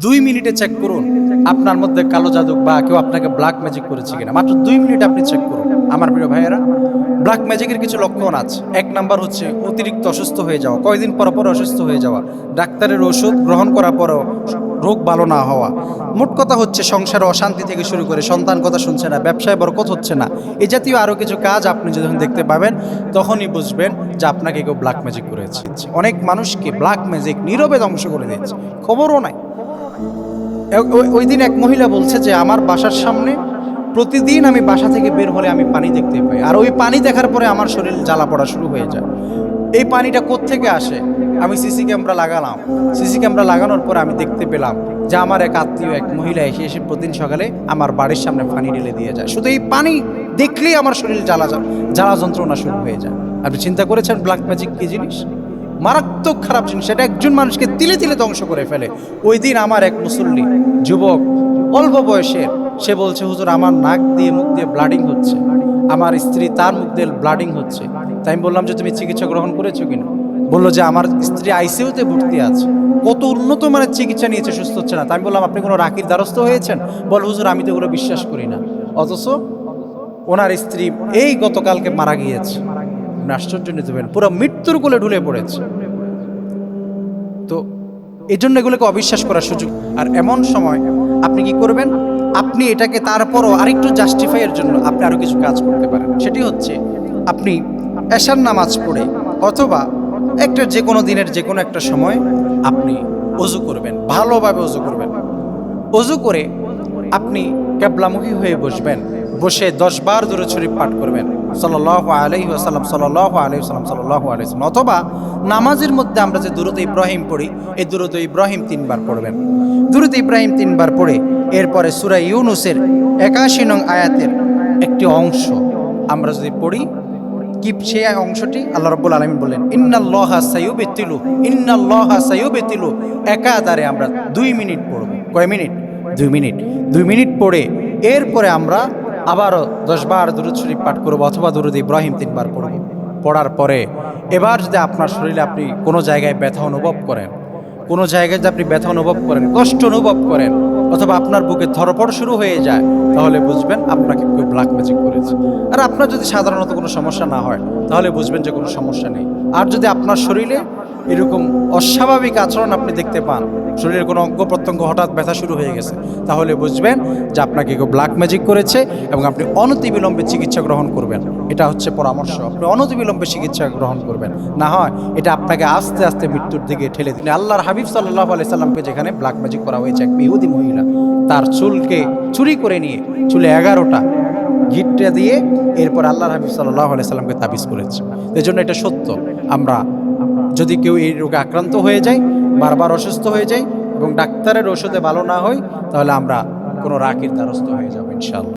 2 মিনিটে চেক করুন আপনার মধ্যে কালো জাদু বা কেউ আপনাকে ব্ল্যাক ম্যাজিক করেছে কিনা। মাত্র 2 মিনিটে আপনি চেক করুন। আমার প্রিয় ভাইয়েরা, ব্ল্যাক ম্যাজিকের কিছু লক্ষণ আছে। 1 নাম্বার হচ্ছে অতিরিক্ত অসুস্থ হয়ে যাওয়া, কয়েকদিন পর পর অসুস্থ হয়ে যাওয়া, ডাক্তারের ওষুধ গ্রহণ করার পরেও রোগ ভালো না হওয়া। মোট কথা হচ্ছে সংসারে অশান্তি থেকে শুরু করে সন্তান কথা শুনছে না, ব্যবসায় বরকত হচ্ছে না, এই জাতীয় আরও কিছু কাজ আপনি যখন দেখতে পাবেন তখনই বুঝবেন যে আপনাকে কেউ ব্ল্যাক ম্যাজিক করেছে। অনেক মানুষকে ব্ল্যাক ম্যাজিক নীরবে ধ্বংস করে দিয়েছে, খবরও নাই। ওই দিন এক মহিলা বলছে যে আমার বাসার সামনে প্রতিদিন আমি বাসা থেকে বের হলে আমি পানি দেখতে পাই, আর ওই পানি দেখার পরে আমার শরীর জ্বালা পড়া শুরু হয়ে যায়। এই পানিটা কোত্থেকে আসে? আমি সিসি ক্যামেরা লাগালাম, সিসি ক্যামেরা লাগানোর পরে আমি দেখতে পেলাম যে আমার এক আত্মীয় এক মহিলা এসে প্রতিদিন সকালে আমার বাড়ির সামনে পানি ঢেলে দিয়ে যায়। শুধু এই পানি দেখলেই আমার শরীর জ্বালা যন্ত্রণা শুরু হয়ে যায়। আপনি চিন্তা করেছেন ব্ল্যাক ম্যাজিক কী জিনিস? মারাত্মক খারাপ জিনিস। এটা একজন মানুষকে তিলে তিলে ধ্বংস করে ফেলে। ওই দিন আমার এক মুসল্লি যুবক, অল্প বয়সের, সে বলছে হুজুর আমার নাক দিয়ে মুখ দিয়ে ব্লাডিং হচ্ছে, আমার স্ত্রী তার মুখ দিয়ে ব্লাডিং হচ্ছে। তাই আমি বললাম যে তুমি চিকিৎসা গ্রহণ করেছো কিনা? বললো যে আমার স্ত্রী আইসিইউতে ভর্তি আছে। কত উন্নত মানের চিকিৎসা নিয়েছে, সুস্থ হচ্ছে না। তাই আমি বললাম আপনি কোনো রাকির দ্বারস্থ হয়েছেন? বল হুজুর আমি তো ওগুলো বিশ্বাস করি না। অথচ ওনার স্ত্রী এই গতকালকে মারা গিয়েছে। আশ্চর্য নিতে পারেন, পুরো মৃত্যুর কোলে ঢুলে পড়েছে। তো এই জন্য এগুলোকে অবিশ্বাস করার সুযোগ। আর এমন সময় আপনি কি করবেন? আপনি এটাকে তারপরও আরেকটু জাস্টিফাইয়ের জন্য আপনি আরও কিছু কাজ করতে পারেন। সেটি হচ্ছে আপনি এশার নামাজ পড়ে অথবা একটা যে কোনো দিনের যে কোনো একটা সময় আপনি ওযু করবেন, ভালোভাবে ওযু করবেন। ওযু করে আপনি কিবলামুখী হয়ে বসবেন, বসে 10 বার দুরূদ শরীফ পাঠ করবেন, সাল্লাল্লাহু আলাইহি ওয়াসাল্লাম সাল্লাল্লাহু আলাইহি ওয়াসাল্লাম সাল্লাল্লাহু আলাইহি ওয়াসাল্লাম। অথবা নামাজের মধ্যে আমরা যে দুরূদ ইব্রাহিম পড়ি, এই দুরূদ ইব্রাহিম 3 বার পড়বেন। দুরূদ ইব্রাহিম 3 বার পড়ে এরপরে সূরা ইউনূসের 81 নং আয়াতের একটি অংশ আমরা যদি পড়ি, কি সেই অংশটি আল্লাহ রাব্বুল আলামিন বললেন ইন্নাল্লাহা সায়ুবতিলু, একাধারে আমরা 2 মিনিট পড়ব। কয় মিনিট? 2 মিনিট। 2 মিনিট পড়ে এরপরে আমরা আবারও 10 বার দুরূদ শরীফ পাঠ করব অথবা দুরূদ ইব্রাহিম 3 বার পড়ব। পড়ার পরে এবার যদি আপনার শরীরে আপনি কোনো জায়গায় ব্যথা অনুভব করেন, কোনো জায়গায় যদি আপনি ব্যথা অনুভব করেন, কষ্ট অনুভব করেন, অথবা আপনার বুকে ধড়ফড় শুরু হয়ে যায়, তাহলে বুঝবেন আপনাকে কেউ ব্ল্যাক ম্যাজিক করেছে। আর আপনার যদি সাধারণত কোনো সমস্যা না হয় তাহলে বুঝবেন যে কোনো সমস্যা নেই। আর যদি আপনার শরীরে এরকম অস্বাভাবিক আচরণ আপনি দেখতে পান, শরীরের কোনো অঙ্গ প্রত্যঙ্গ হঠাৎ ব্যথা শুরু হয়ে গেছে, তাহলে বুঝবেন যে আপনাকে কেউ ব্ল্যাক ম্যাজিক করেছে এবং আপনি অনতিবিলম্বে চিকিৎসা গ্রহণ করবেন। এটা হচ্ছে পরামর্শ, আপনি অনতিবিলম্বে চিকিৎসা গ্রহণ করবেন। না হয় এটা আপনাকে আস্তে আস্তে মৃত্যুর দিকে ঠেলে দিন। আল্লাহর হাবিব সাল্লাল্লাহু আলাইহি সাল্লামকে যেখানে ব্ল্যাক ম্যাজিক করা হয়েছে, এক ইহুদি মহিলা তার চুলকে চুরি করে নিয়ে চুলে 11টা গিটটা দিয়ে এরপর আল্লাহর হাবিব সাল্লাল্লাহু আলাইহি সাল্লামকে তাবিজ করেছে। এই জন্য এটা সত্য, আমরা যদি কেউ এই রোগে আক্রান্ত হয়ে যায়, বারবার অসুস্থ হয়ে যায় এবং ডাক্তারের ওষুধে ভালো না হয়, তাহলে আমরা কোনো রাকির দ্বারস্থ হয়ে যাবো ইনশাআল্লাহ।